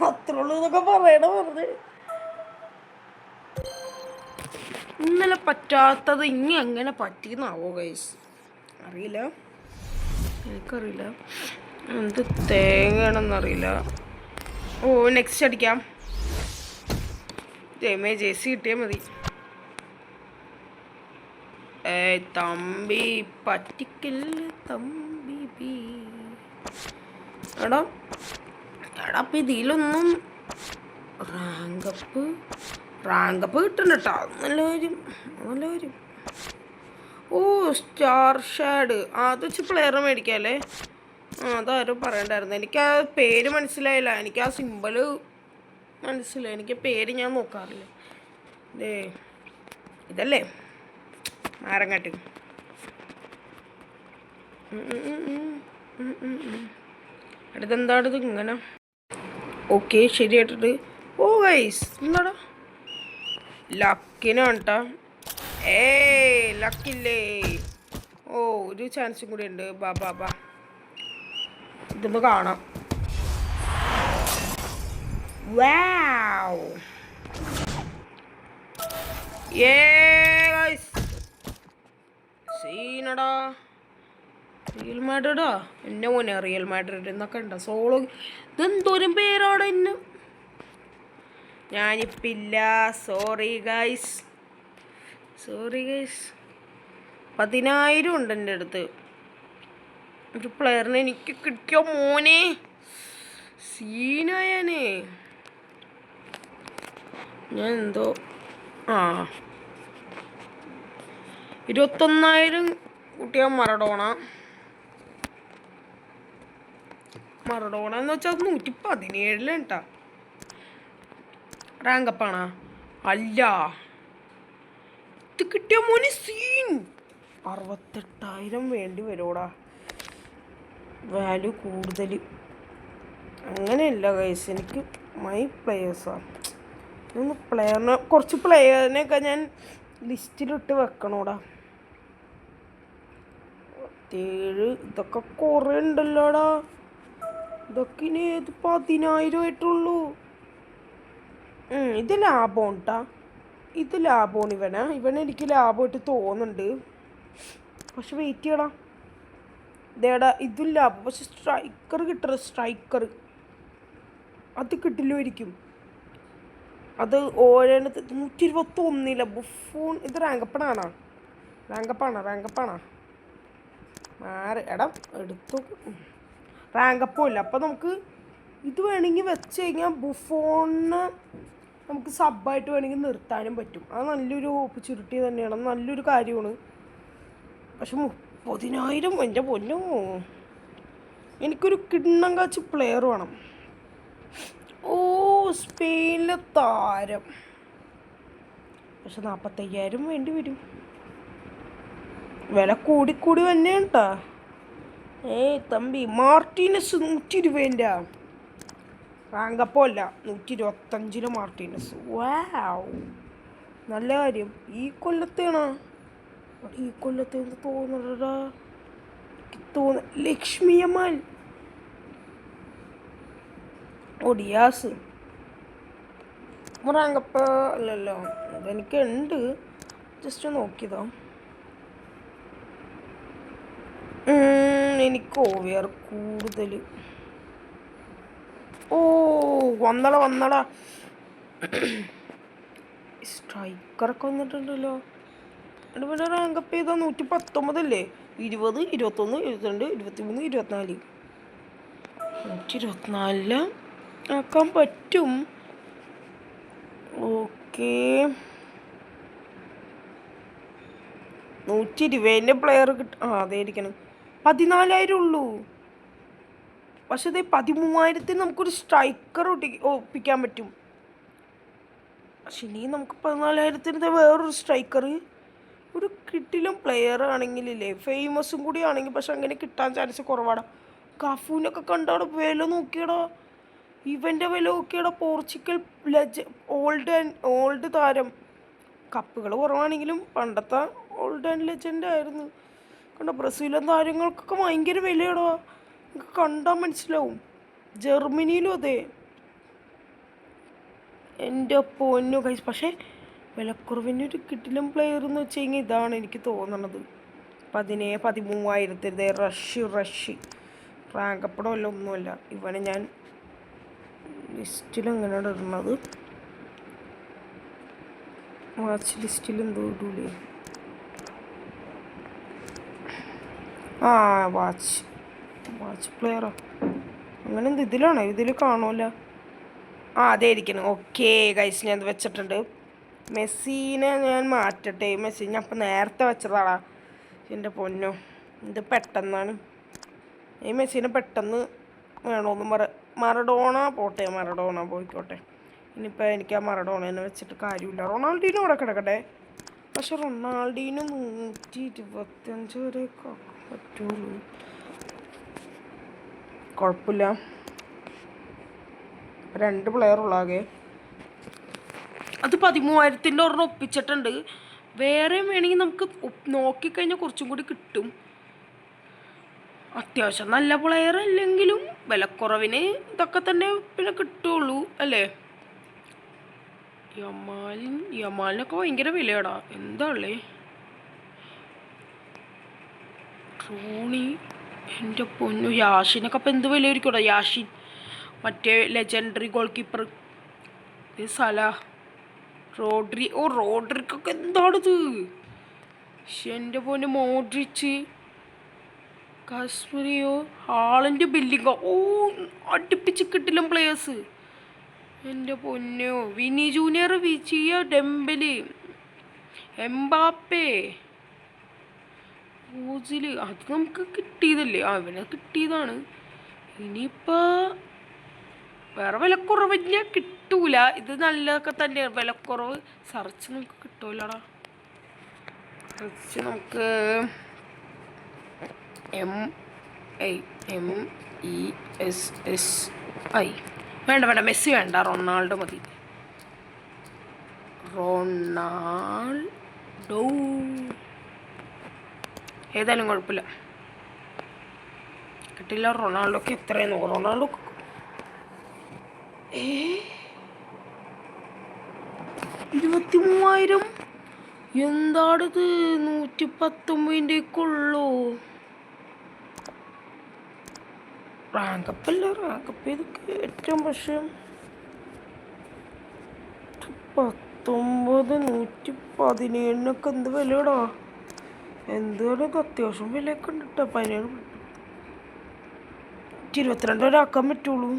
അത്രോളൂ എന്നൊക്കെ പറയണ വെറുതെ. ഇന്നലെ പറ്റാത്തത് ഇനി എങ്ങനെ പറ്റിയെന്നാവോ ഗൈസ്, അറിയില്ല. എനിക്കറിയില്ല എന്ത് തേങ്ങയാണെന്നറിയില്ല. ഓ നെക്സ്റ്റ് അടിക്കാം. ജേഴ്സി കിട്ടിയാൽ മതി. തമ്പി പറ്റിക്കില്ല തമ്പി. എടാ അപ്പം ഇതിലൊന്നും റാങ്കപ്പ് കിട്ടണ്ട കേട്ടോ. നല്ല കാര്യം. ഓ സ്റ്റാർ ഷാഡ് അത് വെച്ച് പ്ലെയർ മേടിക്കാമല്ലേ? അതാരും പറയണ്ടായിരുന്നു. എനിക്ക് ആ പേര് മനസ്സിലായില്ല. എനിക്ക് ആ സിമ്പിള് മനസ്സിലായി. എനിക്ക് പേര് ഞാൻ നോക്കാറില്ല. ഇതല്ലേ നാരങ്ങാട്ട്. അടുത്തെന്താണിത് ഇങ്ങനെ? ഓക്കെ ശരിയായിട്ടുണ്ട്. ഓ ഗൈസ് എന്താടാ ലക്കിനാണ് കേട്ടോ. ലക്കില്ലേ? ഓ ഒരു ചാൻസും കൂടി ഉണ്ട്. ബാ ഇതൊന്ന് കാണാം. വാവ് സീനടാ. റിയൽ മാഡ്രിഡാ എന്നെ മോനെ. റിയൽ മാഡ്രിഡ് എന്നൊക്കെ ഉണ്ടോ സോളോ? ഇതെന്തോരം പേരാണ് എന്നെ. ഞാനിപ്പില്ല. Sorry guys. 10,000 ഉണ്ട് എൻ്റെ അടുത്ത്. ഒരു പ്ലെയറിനെ എനിക്ക് കിട്ടിയോ മോനെ. സീനായാനേ. ഞാൻ എന്തോ 21,000 കുട്ടിയാ മറഡോണ എന്ന് വെച്ചാൽ 117 കേട്ടാ. റാങ്കപ്പാണാ? അല്ല, ഇത് കിട്ടിയ മോനെ സീൻ. 68,000 വേണ്ടി വരോടാ, വാല്യൂ കൂടുതൽ. അങ്ങനെയല്ല ഗൈസ്, എനിക്ക് മൈ പ്ലെയേഴ്സാണ്. കുറച്ച് പ്ലെയറിനെയൊക്കെ ഞാൻ ലിസ്റ്റിലിട്ട് വെക്കണോടാ. 7 ഇതൊക്കെ കുറേ ഉണ്ടല്ലോടാ. ഇതൊക്കെ ഇനി ഏത് 10,000 ആയിട്ടുള്ളൂ. ഇത് ലാഭം കേട്ടാ, ഇത് ലാഭമാണ്. എനിക്ക് ലാഭമായിട്ട് തോന്നുന്നുണ്ട്. പക്ഷെ വെയിറ്റ് ചെയ്യണം. ഇതേടാ, ഇതും ലാഭം. പക്ഷെ സ്ട്രൈക്കർ കിട്ടണം. സ്ട്രൈക്കർ അത് കിട്ടില്ലായിരിക്കും. അത് ഓരോണത്ത് 121 ബുഫൂൺ. ഇത് റാങ്കപ്പണാണോ? റാങ്കപ്പാണോ? എടാ എടുത്തു. റാങ്കപ്പും ഇല്ല. അപ്പം നമുക്ക് ഇത് വേണമെങ്കിൽ വെച്ച് കഴിഞ്ഞാൽ ബുഫോണിന് നമുക്ക് സബ്ബായിട്ട് വേണമെങ്കിൽ നിർത്താനും പറ്റും. അത് നല്ലൊരു ഓപ്പർച്യൂണിറ്റി തന്നെയാണ്, നല്ലൊരു കാര്യമാണ്. പക്ഷെ 30,000 എൻ്റെ പൊന്നോ. എനിക്കൊരു കിണ്ണം കാച്ച് പ്ലെയർ വേണം. ഓ, സ്പെയിനിലെ താരം. പക്ഷെ 45,000 വേണ്ടി വരും. വില കൂടിക്കൂടി തന്നെയാണ് കേട്ടാ. തമ്പി, മാർട്ടീനസ് 120 റാങ്കപ്പോ അല്ല, 125 മാർട്ടീനസ്. വാവ്, നല്ല കാര്യം. ഈ കൊല്ലത്തേണോ? ഈ കൊല്ലത്തെ തോന്നടാ, ലക്ഷ്മിയമ്മാൻ ഒഡിയാസ് റാങ്കപ്പ അല്ലല്ലോ. അതെനിക്കുണ്ട്, ജസ്റ്റ് നോക്കിയതോ. എനിക്ക് ഓവിയർ കൂടുതൽ. ഓ, വന്നടാ. സ്ട്രൈക്കറൊക്കെ വന്നിട്ടുണ്ടല്ലോ. എന്നിട്ട് പിന്നെ റാങ്കപ്പ് ചെയ്താൽ 119 20, 21, 22, 23, 24. 124 ആക്കാൻ പറ്റും. ഓക്കെ, 120 പ്ലെയർ കിട്ടും. അതായിരിക്കണം. 14,000 ഉള്ളൂ. പക്ഷെ ഇത് 13,000 നമുക്കൊരു സ്ട്രൈക്കർ ഒപ്പിക്കാൻ പറ്റും. പക്ഷെ ഇനി നമുക്ക് 14,000 വേറൊരു സ്ട്രൈക്കർ, ഒരു കിട്ടിലും പ്ലെയർ ആണെങ്കിലേ, ഫേമസും കൂടി ആണെങ്കിൽ. പക്ഷെ അങ്ങനെ കിട്ടാൻ ചാൻസ് കുറവാടാ. കഫൂനൊക്കെ കണ്ടാടാ വില നോക്കിയടാ. ഇവൻ്റെ വില നോക്കിയടാ. പോർച്ചുഗൽ ഓൾഡ് താരം. കപ്പുകൾ കുറവാണെങ്കിലും പണ്ടത്തെ ഓൾഡ് ആൻഡ് ലെജൻഡ് ആയിരുന്നു. കണ്ടോ, ബ്രസീലിയൻ താരങ്ങൾക്കൊക്കെ ഭയങ്കര വിലയാടോ. നിങ്ങൾക്ക് കണ്ടാൽ മനസ്സിലാവും. ജർമ്മനിയിലും അതെ. എൻ്റെ പൊന്നു ഗൈസ്. പക്ഷേ വിലക്കുറവിനൊരു കിട്ടിലും പ്ലെയർ എന്ന് വെച്ച് കഴിഞ്ഞാൽ ഇതാണ് എനിക്ക് തോന്നണത്. 13,000 റഷ് റാങ്കപ്പടമല്ല, ഒന്നുമല്ല. ഇവനെ ഞാൻ ലിസ്റ്റിൽ എങ്ങനെയാണ് ഇടുന്നത്? വാച്ച് ലിസ്റ്റിൽ എന്തോ ഇടൂലേ. വാച്ച് പ്ലെയറോ അങ്ങനെ എന്ത് ഇതിലാണോ? ഇതിൽ കാണുമല്ലോ. അതേ ഇരിക്കണം. ഓക്കെ ഗൈസ്, ഞാൻ ഇത് വെച്ചിട്ടുണ്ട്. മെസ്സിനെ ഞാൻ മാറ്റട്ടെ. മെസ്സി ഞാൻ അപ്പം നേരത്തെ വെച്ചതാടാ. എൻ്റെ പൊന്നോ, ഇത് പെട്ടെന്നാണ്. ഈ മെസ്സിനെ പെട്ടെന്ന് വേണമെന്ന് മറഡോണ പോട്ടെ. മറഡോണ പോയിക്കോട്ടെ. ഇനിയിപ്പോൾ എനിക്ക് ആ മറഡോണേനെ വെച്ചിട്ട് കാര്യമില്ല. റൊണാൾഡീനോ ഇവിടെ കിടക്കട്ടെ. പക്ഷെ റൊണാൾഡീന് 125 വരെ പറ്റുള്ളൂ. കുഴപ്പമില്ല. 2 പ്ലെയറുള്ളാകെ. അത് 13,000 ഒരെണ്ണം ഒപ്പിച്ചിട്ടുണ്ട്. വേറെ വേണമെങ്കിൽ നമുക്ക് നോക്കിക്കഴിഞ്ഞാൽ കുറച്ചും കൂടി കിട്ടും. അത്യാവശ്യം നല്ല പ്ലെയർ അല്ലെങ്കിലും വിലക്കുറവിന് ഇതൊക്കെ തന്നെ പിന്നെ കിട്ടുള്ളൂ അല്ലേ. യമാലിനൊക്കെ ഭയങ്കര വിലയാടാ. എന്താ ഉള്ളേ? ട്രോണി, എൻ്റെ പൊന്നു. യാഷിനൊക്കെ അപ്പം എന്ത് വിലയായിരിക്കൂടാ. യാഷിൻ, മറ്റേ ലെജൻഡറി ഗോൾ കീപ്പർ. ഇത് സലാഹ്, റോഡ്രിക്കൊക്കെ എന്താണിത്? എൻ്റെ പൊന്നു. മോഡ്രിച്ച്, കാസ്മരിയോ, ഹാളൻ്റെ ബില്ലിംഗോ. അടുപ്പിച്ച് കിട്ടില്ല പ്ലേയേഴ്സ്. എൻ്റെ പൊന്നോ. Vini Junior, വിച്ചിയ, ഡെമ്പല്, Mbappé. ഓസിൽ അത് നമുക്ക് കിട്ടിയതല്ലേ, അവനെ കിട്ടിയതാണ്. ഇനിയിപ്പോൾ വേറെ വിലക്കുറവ് ഞാൻ കിട്ടൂല. ഇത് നല്ലതൊക്കെ തന്നെയാണ്, വിലക്കുറവ്. സർച്ച് നമുക്ക് കിട്ടൂലടാ. സർച്ച് നമുക്ക് MESSI വേണ്ട, മെസ്സി വേണ്ട, റൊണാൾഡോ മതി. റൊണാൾഡോ ഏതായാലും കുഴപ്പമില്ല, കിട്ടില്ല. റൊണാൾഡോക്ക് എത്രയെന്നോ, റൊണാൾഡോ 23,000. എന്താണിത്, 119 റാങ്കപ്പല്ല, റാങ്കപ്പ് ചെയ്തൊക്കെ ഏറ്റവും. പക്ഷെ 117 എന്ത് വിലയിടാ, എന്താണ് ഇത്, അത്യാവശ്യം വിലയൊക്കെ ഉണ്ട് കേട്ടോ. 17-22 വരെ ആക്കാൻ പറ്റുള്ളൂ.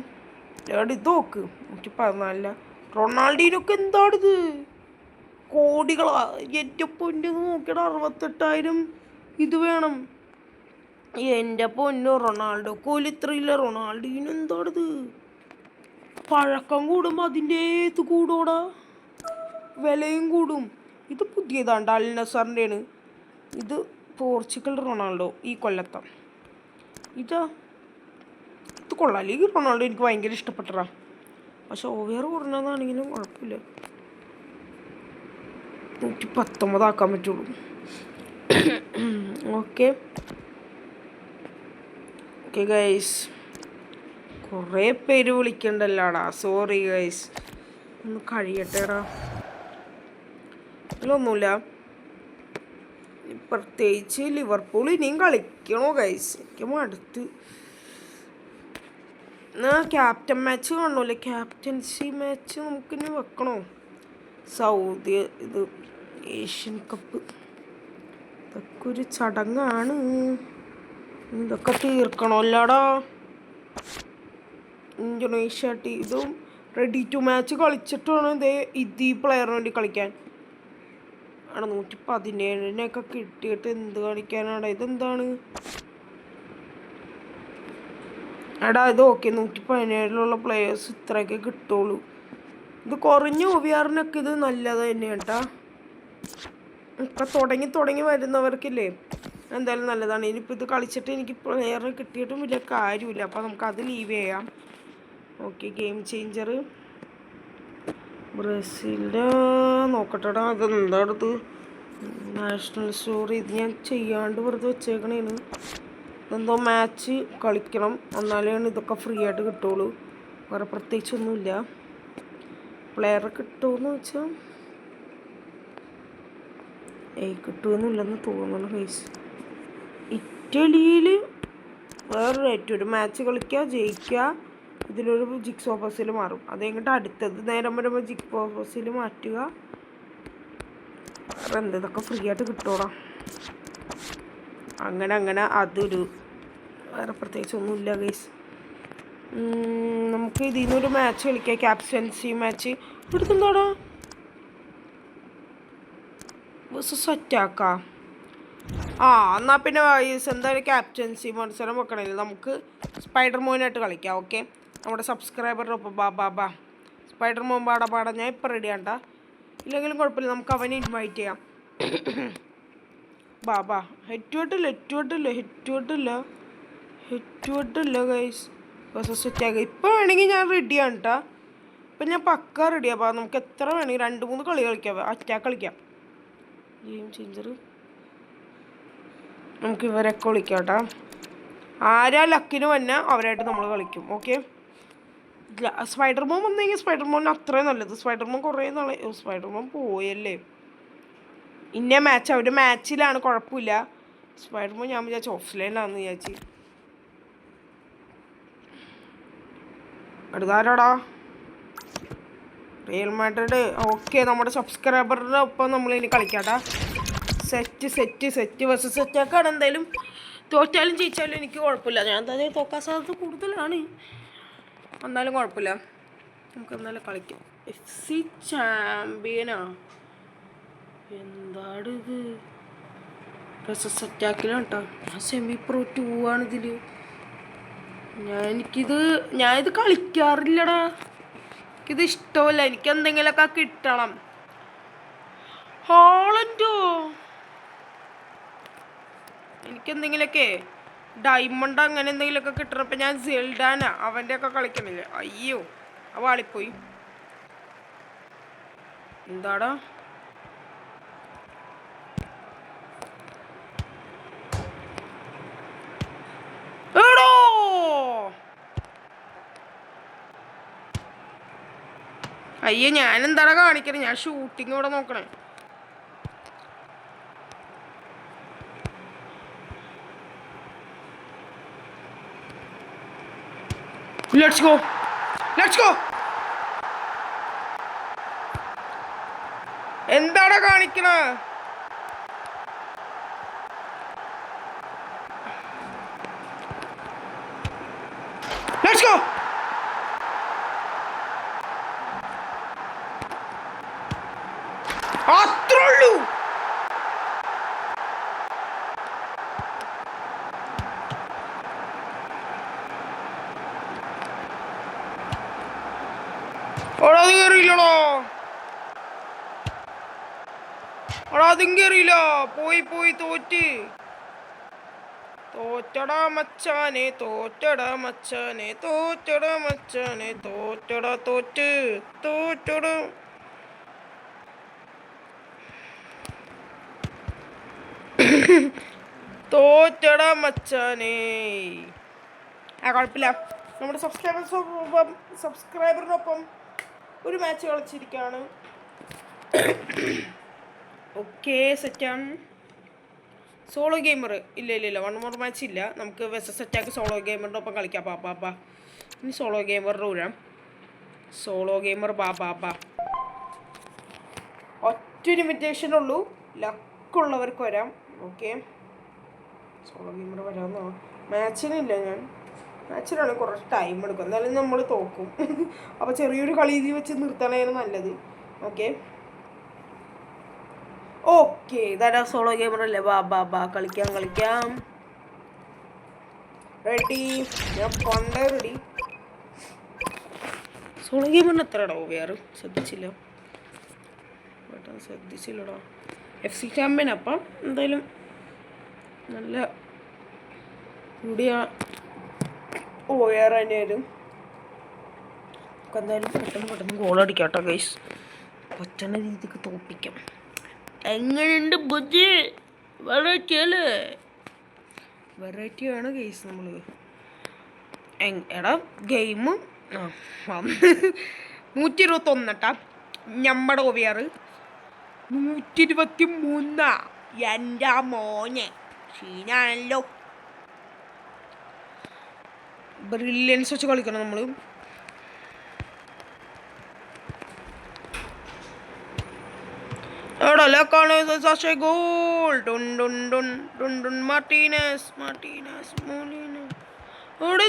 ഇത് നോക്ക്, 114. റൊണാൾഡീനൊക്കെ എന്താണിത്, കോടികളാ. എൻ്റെ പൊന്നു നോക്കിയടാ, 68,000 ഇത് വേണം. എൻ്റെ പൊന്നു, റൊണാൾഡോ കോല് ഇത്രയില്ല. റൊണാൾഡീന് എന്താണിത്, പഴക്കം കൂടുമ്പോൾ അതിൻ്റെ ഇത് കൂടോടാ, വിലയും കൂടും. ഇത് പുതിയതാണ്ട്, അൽ നസറിൻ്റെയാണ് ഇത്. പോർച്ചുഗൽ റൊണാൾഡോ ഈ കൊല്ലത്തെ ഇത് കൊള്ളാം. ഈ റൊണാൾഡോ എനിക്ക് ഭയങ്കര ഇഷ്ടപ്പെട്ടടാ. പക്ഷെ ഓവർ കുറഞ്ഞതാണെങ്കിലും കുഴപ്പമില്ല. 119 ആക്കാൻ പറ്റുള്ളൂ. ഓക്കെ ഗൈസ്, കുറേ പേര് വിളിക്കണ്ടല്ലോടാ, സോറി ഗൈസ്. ഒന്ന് കഴിയട്ടെടാ. ഇതിലൊന്നുമില്ല, പ്രത്യേകിച്ച് ലിവർപൂൾ ഇനിയും കളിക്കണോ ഗൈസ്, എനിക്ക് മടുത്ത്. ക്യാപ്റ്റൻ മാച്ച് കാണണമല്ലേ, ക്യാപ്റ്റൻസി മാച്ച് നമുക്കിനി വെക്കണോ? സൗദി ഇത് ഏഷ്യൻ കപ്പ്, ഇതൊക്കെ ഒരു ചടങ്ങാണ്. ഇതൊക്കെ തീർക്കണമല്ലോടാ. ഇന്തോനേഷ്യ ഇതും റെഡി ടു മാച്ച് കളിച്ചിട്ട് വേണം ഇത് ഈ പ്ലെയറിന് വേണ്ടി കളിക്കാൻ. അവിടെ 117 കിട്ടിയിട്ട് എന്ത് കളിക്കാനാടാ, ഇതെന്താണ് എടാ? ഇത് ഓക്കെ, 117 പ്ലെയേഴ്സ് ഇത്രയൊക്കെ കിട്ടുള്ളൂ. ഇത് കുറഞ്ഞ OVR-നൊക്കെ ഇത് നല്ലത് തന്നെയാണ് കേട്ടോ. ഇപ്പം തുടങ്ങി വരുന്നവർക്കില്ലേ എന്തായാലും നല്ലതാണ്. ഇനിയിപ്പോൾ ഇത് കളിച്ചിട്ട് എനിക്ക് പ്ലെയറിന് കിട്ടിയിട്ടും വലിയ കാര്യമില്ല, അപ്പോൾ നമുക്കത് ലീവ് ചെയ്യാം. ഓക്കെ, ഗെയിം ചേഞ്ചർ ബ്രസീലിൻ്റെ നോക്കട്ടെടാ. അതെന്താണത്, നാഷണൽ സ്റ്റോറി. ഇത് ഞാൻ ചെയ്യാണ്ട് വെറുതെ വെച്ചേക്കണേന്. ഇതെന്തോ മാച്ച് കളിക്കണം, എന്നാലേ ഇതൊക്കെ ഫ്രീ ആയിട്ട് കിട്ടുള്ളൂ. വേറെ പ്രത്യേകിച്ചൊന്നുമില്ല. പ്ലെയർ കിട്ടുമെന്ന് വെച്ചാൽ കിട്ടുമെന്നില്ലെന്ന് തോന്നുന്നു ഗൈസ്. ഇറ്റലിയിൽ വേറൊരു ഒരു മാച്ച് കളിക്കുക, ജയിക്കുക, ഇതിലൊരു ജിക്സ് ഓഫേഴ്സിൽ മാറും. അത് കഴിഞ്ഞിട്ട് അടുത്തത് നേരം വരുമ്പോൾ ജിക്സ് ഓഫേഴ്സിൽ മാറ്റുക. വേറെ ഇതൊക്കെ ഫ്രീ ആയിട്ട് കിട്ടോടാ. അങ്ങനെ അതൊരു വേറെ പ്രത്യേകിച്ചൊന്നുമില്ല ഗൈസ്. നമുക്ക് ഇതിൽ നിന്നൊരു മാച്ച് കളിക്കാം, ക്യാപ്റ്റൻസി മാച്ച്. എടുത്തെന്താടാ സെറ്റാക്കാം. എന്നാൽ പിന്നെ എന്തായാലും ക്യാപ്റ്റൻസി മത്സരം വെക്കണമല്ലോ. നമുക്ക് സ്പൈഡർ മോനായിട്ട് കളിക്കാം. ഓക്കെ, നമ്മുടെ സബ്സ്ക്രൈബറിൻ്റെ ഒപ്പം ബാ സ്പൈഡർ മോൻ പാടാ. ഞാൻ ഇപ്പം റെഡി ആണ്ട, ഇല്ലെങ്കിലും കുഴപ്പമില്ല, നമുക്ക് അവനെ ഇൻവൈറ്റ് ചെയ്യാം. ബാ ഹെറ്റുവട്ടില്ല ഗൈസ്. സെറ്റാക്കുക. ഇപ്പം വേണമെങ്കിൽ ഞാൻ റെഡിയാണ് കേട്ടോ. ഇപ്പം ഞാൻ പക്ക റെഡിയാണ്. നമുക്ക് എത്ര വേണമെങ്കിൽ 2-3 കളി കളിക്കാം, അറ്റാക്ക് കളിക്കാം. ഗെയിം ചേഞ്ചർ നമുക്ക് ഇവരൊക്കെ വിളിക്കാം കേട്ടോ. ആരാ ലക്കിന് വന്നാൽ അവരായിട്ട് നമ്മൾ കളിക്കും. ഓക്കെ, സ്പൈഡർമോൻ വന്നെങ്കിൽ സ്പൈഡർമോൻ അത്രയും നല്ലത്. സ്പൈഡർമോൻ കുറേ നാളെ സ്പൈഡർമോൻ പോയല്ലേ. ഇന്ന മാച്ച് അവരുടെ മാച്ചിലാണ്, കുഴപ്പമില്ല. സ്പൈഡർമോൻ ഞാൻ വിചാരിച്ചു ഓഫ്ലൈനാണെന്ന് വിചാരിച്ച്. അടുത്താരാടാ? Real Madrid. ഓക്കെ, നമ്മുടെ സബ്സ്ക്രൈബറിൻ്റെ ഒപ്പം നമ്മളിനി കളിക്കാട്ടാ. Set versus സെറ്റൊക്കെയാണ്. എന്തായാലും തോറ്റാലും ജയിച്ചാലും എനിക്ക് കുഴപ്പമില്ല. ഞാൻ എന്തായാലും തോക്കാൻ സാധ്യത കൂടുതലാണ്, എന്നാലും കുഴപ്പമില്ല. നമുക്ക് എന്തായാലും കളിക്കാം. FC ചാമ്പ്യനാ, എന്താണിത്? പ്രസസ് അറ്റാക്കിലാണ് കേട്ടോ. ഞാൻ സെമി പ്രോ 2 ആണ് ഇതിൽ. ഞാനിത് കളിക്കാറില്ലടാ. എനിക്കിത് ഇഷ്ടമല്ല. എനിക്ക് എന്തെങ്കിലുമൊക്കെ കിട്ടണം. ഹാളൻഡോ, എനിക്കെന്തെങ്കിലുമൊക്കെ ഡയമണ്ട് അങ്ങനെ എന്തെങ്കിലുമൊക്കെ കിട്ടണം. അപ്പം ഞാൻ സെൽഡാന അവൻ്റെ ഒക്കെ കളിക്കണില്ലേ. അയ്യോ ആ വാളിപ്പോയി. എന്താടാ എടോ, അയ്യോ ഞാനെന്താടാ കാണിക്കണേ. ഞാൻ ഷൂട്ടിങ് ഇവിടെ നോക്കണേ. Let's go. Let's go. എന്താടാ കാണിക്കണ? Let's go. അത്രയുള്ളൂ. അത് കയറിയില്ലടോ. അതും കയറിയില്ല. പോയി തോറ്റടാ മച്ചാനെ, തോറ്റടാ മച്ചാനെ. കുഴപ്പമില്ല. നമ്മുടെ സബ്സ്ക്രൈബറിനൊപ്പം ഒരു മാച്ച് കളിച്ചിരിക്കുകയാണ്. ഓക്കെ, സെറ്റാണ്. സോളോ ഗെയിമർ ഇല്ല 1 more മാച്ച് ഇല്ല. നമുക്ക് വെസസ് അറ്റാക്ക് സോളോ ഗെയിമറിൻ്റെ ഒപ്പം കളിക്കാം. ബാ ഇനി സോളോ ഗെയിമറിൻ്റെ ഊരാം. സോളോ ഗെയിമർ ബാ. ഒറ്റ ഇൻവിറ്റേഷനുള്ളൂ. ലക്കുള്ളവർക്ക് വരാം. ഓക്കെ, സോളോ ഗെയിമർ വരാമെന്നോ. മാച്ചിനില്ല. മാച്ചിനാണെങ്കിൽ കുറച്ച് ടൈം എടുക്കും. എന്നാലും നമ്മൾ തോക്കും. അപ്പോൾ ചെറിയൊരു കളി വെച്ച് നിർത്തണേന് നല്ലത്. ഓക്കെ ഇതാ സോളോ ഗെയിമർ അല്ലേ. ബാ കളിക്കാം. റെഡി, ഞാൻ കൊണ്ടേ റെഡി. സോളോ ഗെയിമറിന് എത്രയാടോ വേറെ ശ്രദ്ധിച്ചില്ലടാ. FC champion. അപ്പം എന്തായാലും നല്ല കൂടിയ ഓയർ തന്നെയായിരുന്നു. എന്തായാലും പെട്ടെന്ന് ഗോളടിക്കാം കേട്ടോ ഗൈസ്. പറ്റണ രീതിക്ക് തോപ്പിക്കാം. എങ്ങനെയുണ്ട് ബുദ്ധി? വെറൈറ്റിയാണ് ഗൈസ്. നമ്മൾ എടാ ഗെയിം 121 കേട്ടാ. നമ്മുടെ OVR 123. എൻ്റെ മോനെ ക്ഷീണാണല്ലോ. ബ്രില്യൻസ് വെച്ച് കളിക്കണം നമ്മൾ. Goal Martinez Molina.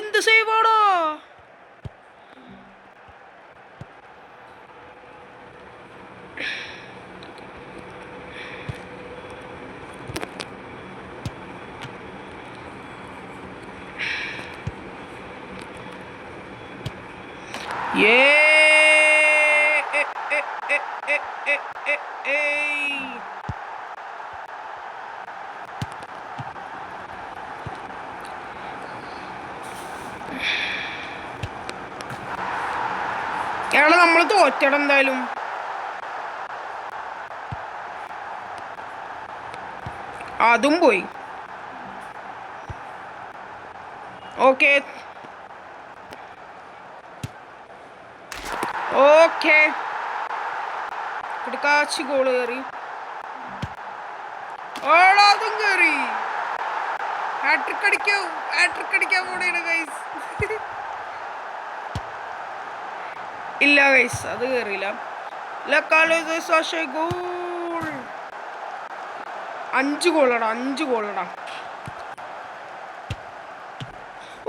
എന്ത് സേവാടാ. നമ്മൾ തോറ്റട എന്തായാലും. അതും പോയി. ഓക്കെ കിടക്കാച്ചി ഗോള് കയറി. അതും കയറി. ഹാട്രിക് അടിക്കാൻ പോണേണ് ഗൈസ്. ഇല്ല ഗൈസ്, അത് കയറിയില്ല. 5 ഗോളടാ.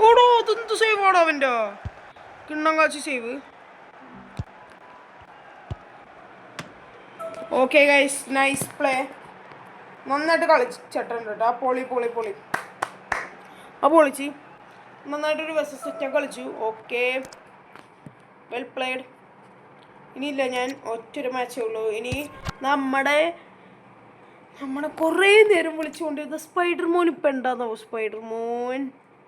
ഓടോ അതെന്ത് സേവ് ആണോ അവൻ്റെ. കിണ്ണം കാച്ചി save. Okay guys, nice play. നന്നായിട്ട് കളിച്ചിട്ടുണ്ട് കേട്ടോ. പൊളി പൊളി പൊളി. ആ പൊളിച്ച് നന്നായിട്ടൊരു വെസസ് സെറ്റ് കളിച്ചു. Okay, well played. ഇനിയില്ല, ഞാൻ ഒറ്റൊരു മാച്ചേ ഉള്ളൂ. ഇനി നമ്മുടെ കുറേ നേരം വിളിച്ചുകൊണ്ടിരുന്ന സ്പൈഡർ മോൻ ഇപ്പം ഉണ്ടാകുന്നോ? സ്പൈഡർ മോൻ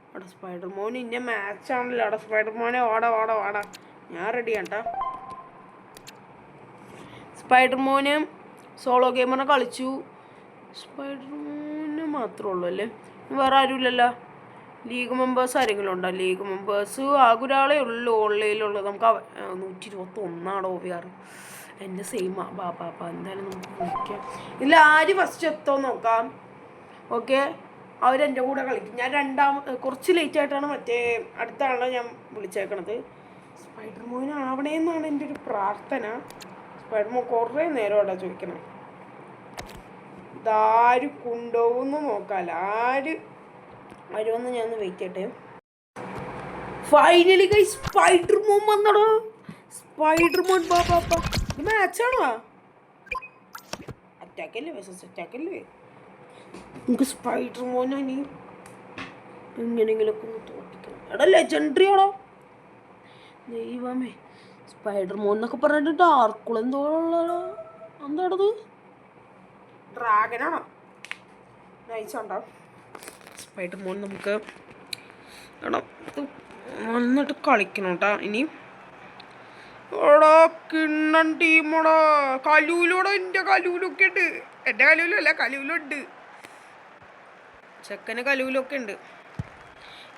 അവിടെ, സ്പൈഡർ മോൻ ഇന്ന മാച്ചാണല്ലോ അവിടെ. സ്പൈഡർ മോനെ വാടാ. ഞാൻ റെഡിയാണ് കേട്ടോ. സ്പൈഡർ മോന് സോളോ ഗെയിമറിനെ കളിച്ചു. സ്പൈഡർ മോന് മാത്രമേ ഉള്ളൂ അല്ലേ? വേറെ ആരുമില്ലല്ലോ. ലീഗ് മെമ്പേഴ്സ് ആരെങ്കിലും ഉണ്ടോ? ലീഗ് മെമ്പേഴ്സ് ആകെ ഒരാളേ ഉള്ളൂ ഓൺലൈനിലുള്ളത്. നമുക്ക് 121 OVR. എൻ്റെ സെയിമാ. ബാപ്പാ എന്തായാലും നമുക്ക് വിളിക്കാം. ഇതിൽ ആര് ഫസ്റ്റ് എത്തോ നോക്കാം. ഓക്കെ, അവരെൻ്റെ കൂടെ കളിക്കും. ഞാൻ കുറച്ച് ലേറ്റ് ആയിട്ടാണ് മറ്റേ അടുത്ത ആളെ ഞാൻ വിളിച്ചേക്കണത്. സ്പൈഡർ മോനാവണേന്നാണ് എൻ്റെ ഒരു പ്രാർത്ഥന. സ്പൈഡർ മോൻ കുറേ നേരം അവിടെ ചോദിക്കണം. ഇതാര് കൊണ്ടുപോകുന്നു നോക്കാമല്ലോ. ആര് വരുമെന്ന് ഞാൻ വെയിറ്റ് ചെയ്യട്ടെ. ഫൈനലി ഗൈസ് സ്പൈഡർ മോൻ വന്നടോ. സ്പൈഡർ മോൻ ബാപ്പാ. ഇത് മാച്ചാണോ? അറ്റാക്കല്ലേ? വെസസ് അറ്റാക്കല്ലേ? നമുക്ക് സ്പൈഡർ മോനെ ഇനി എങ്ങനെയെങ്കിലൊക്കെ ഒന്ന് തോപ്പിക്കണം. എടാ ലെജൻഡറി ആണോ ദൈവമേ. സ്പൈഡർ മോൻ എന്നൊക്കെ പറഞ്ഞിട്ട് ഡാർക്കുളം എന്തോ ഉള്ളോ. എന്താണത്? ഡ്രാഗനാണോ? നയിച്ചുണ്ടാവും സ്പൈഡർ മോൻ. നമുക്ക് എടാ നന്നായിട്ട് കളിക്കണം കേട്ടോ. ഇനി എടാ കിണ്ണൻ ടീമോടാ. കലൂലോടാ. എൻ്റെ കലൂലൊക്കെ ഉണ്ട്. എൻ്റെ കലൂലല്ല, കലൂലുണ്ട്. ചെക്കന് കലൂലൊക്കെ ഉണ്ട്.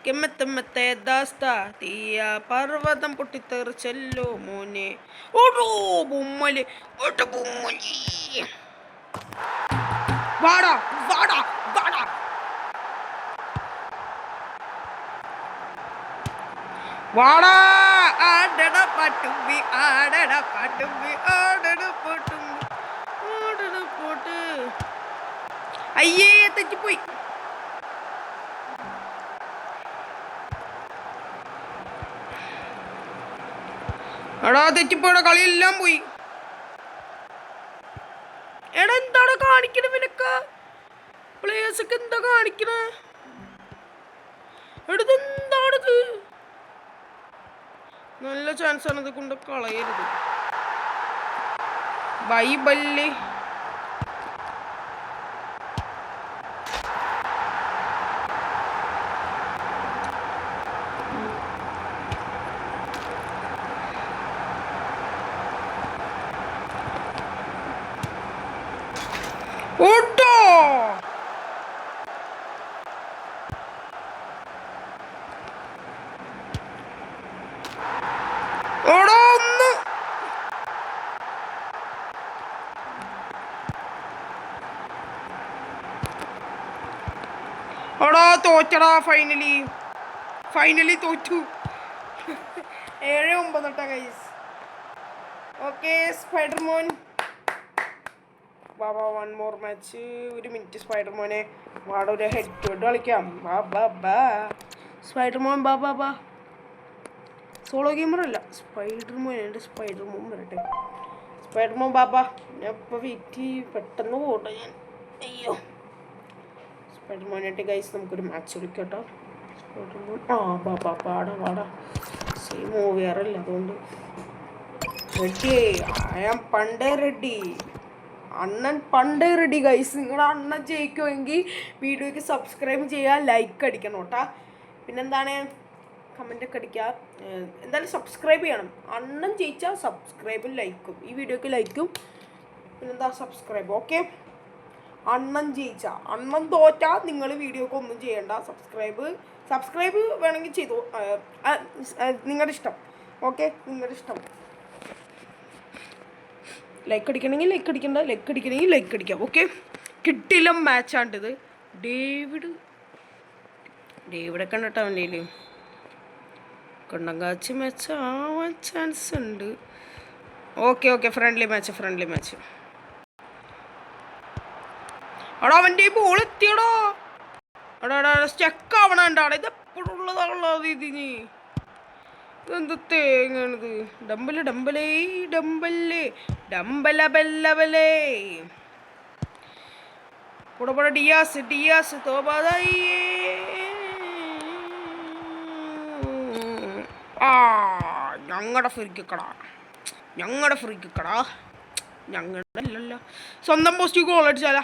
കെമ്മത്തമ്മത്തെ ദാസ്ത തീയ പർവ്വതം പൊട്ടിത്തെറിച്ചല്ലോ മോനെ. ഓടോ ബൊമ്മല്. ഓട്ടോ ബൊമ്മലി. വാടാ. ആടട പാട്ടുമ്പി പോട്ട്. അയ്യേ തെറ്റിപ്പോയി. എടാ തെറ്റിപ്പോയുടെ കളിയെല്ലാം പോയി. എടാ എന്താണ് കാണിക്കണ നിനക്ക്? പ്ലേയേഴ്സൊക്കെ എന്താ കാണിക്കണ? എന്താണിത്? നല്ല ചാൻസ് ആണ്. ഇത് കൊണ്ട് കളയരുത്. ബൈബല്ലേ. ഓട്ടോ. ഓടോ ഒന്ന്. ഓടാ തോറ്റടാ. ഫൈനലി തോറ്റു. 7-9 ഗൈസ്. ഓക്കെ സ്പൈഡർ മോൻ Baba. 1 more match. 1 minute spider മോനെ. വാട ഒരു ഹെഡ് ടു ഹെഡ് കളിക്കാം. ബാ സ്പൈഡർ മോൻ ബാ. സോളോ ഗെയിമറല്ല, സ്പൈഡർ മോൻ. എൻ്റെ സ്പൈഡർ മോൻ വരട്ടെ. സ്പൈഡർ മോൻ ബാബാ. ഞാൻ ഇപ്പോൾ വെയിറ്റ് പെട്ടെന്ന് പോട്ടെ ഞാൻ. അയ്യോ സ്പൈഡർ മോനായിട്ട് ഗൈസ് നമുക്കൊരു മാച്ച് കളിക്കാം കേട്ടോ. സ്പൈഡർ മോൻ വാടാ. സെയിം മൂവിയാറല്ല, അതുകൊണ്ട് റെഡി. ഐ ആം പണ്ടേ റെഡി. അണ്ണൻ പണ്ടേ റെഡി ഗൈസ്. നിങ്ങളുടെ അണ്ണൻ ജയിക്കുമെങ്കിൽ വീഡിയോയ്ക്ക് സബ്സ്ക്രൈബ് ചെയ്യുക, ലൈക്ക് അടിക്കണം കേട്ടോ. പിന്നെന്താണ്, കമൻ്റൊക്കെ അടിക്കുക. എന്തായാലും സബ്സ്ക്രൈബ് ചെയ്യണം. അണ്ണൻ ജയിച്ചാൽ സബ്സ്ക്രൈബും ലൈക്കും. ഈ വീഡിയോയ്ക്ക് ലൈക്കും പിന്നെന്താ സബ്സ്ക്രൈബ്. ഓക്കെ, അണ്ണൻ ജയിച്ചാൽ. അണ്ണൻ തോറ്റാൽ നിങ്ങൾ വീഡിയോക്ക് ഒന്നും ചെയ്യണ്ട. സബ്സ്ക്രൈബ് വേണമെങ്കിൽ ചെയ്തു. നിങ്ങളുടെ ഇഷ്ടം. ഓക്കെ, നിങ്ങളുടെ ഇഷ്ടം. ലൈക്ക് അടിക്കണമെങ്കിൽ ലൈക്ക് അടിക്കണ്ട, ലൈക്ക് അടിക്കണമെങ്കിൽ ലൈക്ക് അടിക്കാം. ഓക്കെ, കിട്ടില്ല മാച്ചാണിത്. ഡേവിഡൊക്കെ കണ്ടിട്ട് അവൻ്റെ കണ്ടങ്കാച്ച് മാച്ച് ആവാൻ ചാൻസ് ഉണ്ട്. Okay friendly match. അവിടെ അവൻ്റെ ബോൾ എത്തിയടോ. അവിടെ സ്റ്റക്ക് ആവണണ്ടാണ്. ഇത് എപ്പോഴുള്ളതാണല്ലോ ഇതിന്. ഇതെന്ത് തേങ്ങാണിത്? ഡംബലേ കൂടെ ഡിയാസ് തോബാദായിയേ. ആ ഞങ്ങളുടെ ഫ്രീക്കിക്കടാ ഞങ്ങളുടെ അല്ലല്ലോ സ്വന്തം പോസ്റ്റ് ഗോൾ അടിച്ചാലാ.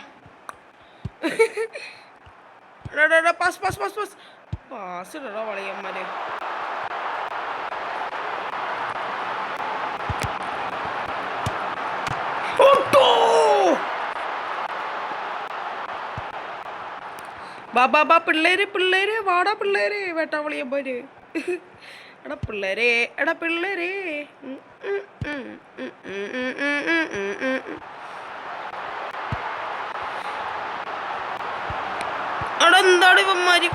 പാസ് ഇടടാ വളയന്മാരെ. ബാ പിള്ളേര് വാടാ പിള്ളേര് വേട്ടാവളിയന്മാര്. എടാ പിള്ളേരെ അവിടെ എന്താണ് ഇവന്മാര്?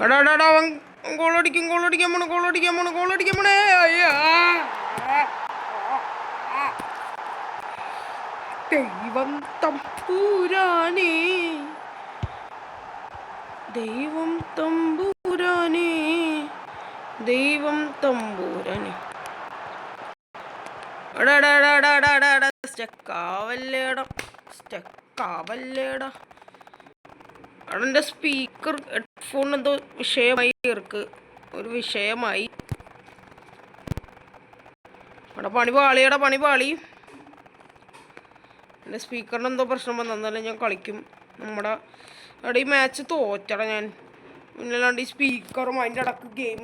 എടാ അവൻ ഗോളടിക്കാൻ പോണേ. ദൈവം തമ്പൂരാനെ. സ്റ്റക്കാവല്ലേടാ. അവിടെ സ്പീക്കർ ഹെഡ്ഫോൺ എന്തോ വിഷയമായി ഒരു വിഷയമായി. അവിടെ പണി പാളി. എൻ്റെ സ്പീക്കറിന് എന്തോ പ്രശ്നം വന്നാലും ഞാൻ കളിക്കും. നമ്മുടെ അവിടെ ഈ മാച്ച് തോറ്റട ഞാൻ. പിന്നല്ലാണ്ട് ഈ സ്പീക്കറും അതിൻ്റെ ഇടക്ക് ഗെയിം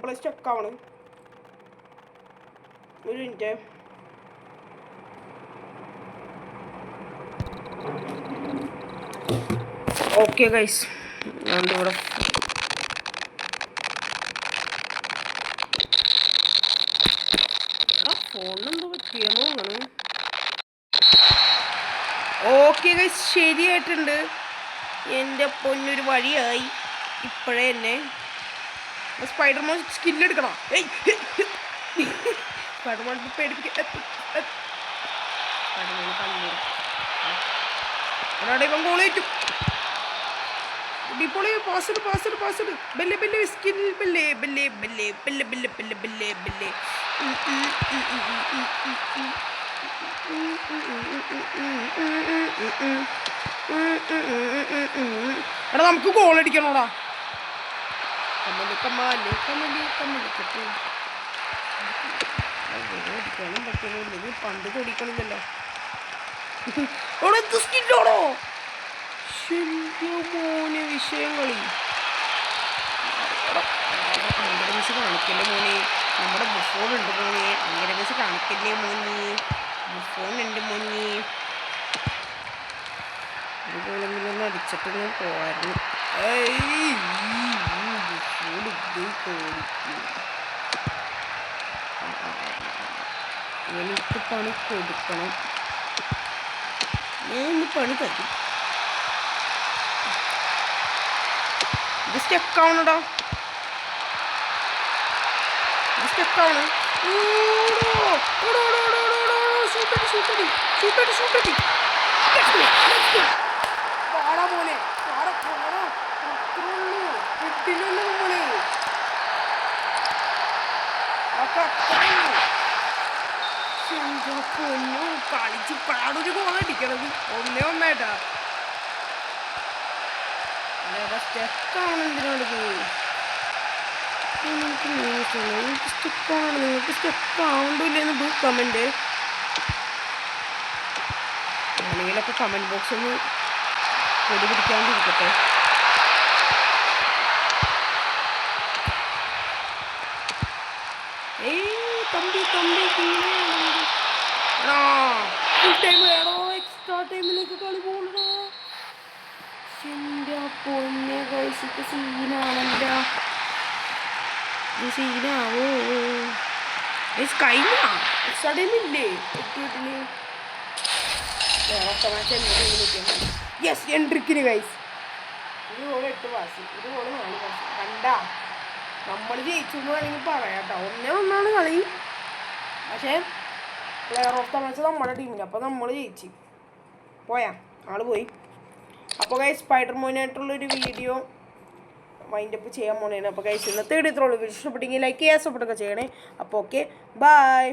പ്ലേ സ്റ്റക്കാണ്. ഒരു മിനിറ്റ്. ഓക്കെ ഗൈസ്, ഇവിടെ ഫോണിനെന്തോ പറ്റിയെന്നോ അങ്ങനെ. ഓക്കെ ഗൈസ്, ശരിയായിട്ടുണ്ട്. എൻ്റെ പൊന്നൊരു വഴിയായി ഇപ്പോഴേ തന്നെ. സ്പൈഡർമാൻ സ്കില്ലെടുക്കണം. സ്പൈഡർമാൻ പേടിപ്പിക്കാൻ ഇവൻ ഗോളേറ്റും. ഡിപ്പോളി പാസ്ഡ് ബെല്ലെ സ്കിൽ ബെല്ലെ. എടാ നമുക്ക് ഗോൾ അടിക്കണോടാ. കമ്മല് അടിക്കാനും പറ്റുന്നില്ല. പണ്ട് കൊടിക്കണില്ലല്ലോ. സ്കില്ലോടോ മോനെ വിഷയം കളി. കാണിക്കല്ലേ മോനെ, നമ്മുടെ ബുഫോൺ ഉണ്ട് മോനെ. അങ്ങനെ ബസ് കാണിക്കല്ലേ മോനെ, ബുഫോൺ ഉണ്ട് മോനെ. അതുപോലെങ്കിലും ഒന്ന് അടിച്ചിട്ട് ഞാൻ പോവായിരുന്നു. എനിക്ക് പണി കൊടുക്കണം. ഞാൻ പണി തരും. ഇത് സ്റ്റെക്കാവണടാ. കളിച്ച് പാടൊരു ഗോളടിക്കണത് 1-1 സ്റ്റെക്കാണ്. എന്തിനാണിത്? നിങ്ങൾക്ക് സ്റ്റെക്കാണ്. നിങ്ങൾക്ക് സ്റ്റെക്കാവണ്ടില്ലെന്ന് കമൻറ്റ് ആണെങ്കിലൊക്കെ കമൻറ്റ് ബോക്സ് ഒന്ന് പൊടി പിടിക്കാണ്ടിരിക്കട്ടെ. തമ്പി എക്സ്ട്രാ ടൈമിലേക്ക് കളി പോകണോ? എൻ്റെ പൊന്നെ കഴിച്ചിട്ട് സീനാണല്ലോ. ഇത് സീനാവോ? കഴിഞ്ഞ എക്സ്ട്രാ ടൈമില്ലേ? യെസ്, എൻട്രിക്കിന് ഗൈസ്. ഒരു ഗോൾ 8 പാസ്, ഒരു ഗോൾ 4 പാസ്. കണ്ടാ നമ്മൾ ജയിച്ചു എന്ന് വേണമെങ്കിൽ പറയാം കേട്ടോ. 1-1 കളി. പക്ഷേ പ്ലെയർ ഓഫ് ദ മാച്ച് നമ്മുടെ ടീമിന്. അപ്പോൾ നമ്മൾ ജയിച്ചു. ആള് പോയി. അപ്പോൾ ഗൈസ് സ്പൈഡർമാനായിട്ടുള്ളൊരു വീഡിയോ വൈൻഡപ്പ് ചെയ്യാൻ പോണേണ്. അപ്പോൾ ഗൈസ് ഇന്നത്തെ വീഡിയോ ഇത്രയുള്ളൂ. ഇഷ്ടപ്പെട്ടെങ്കിൽ ലൈക്ക് ചെയ്യുക, സപ്പോർട്ടൊക്കെ ചെയ്യണേ. അപ്പോൾ ഓക്കെ, ബൈ.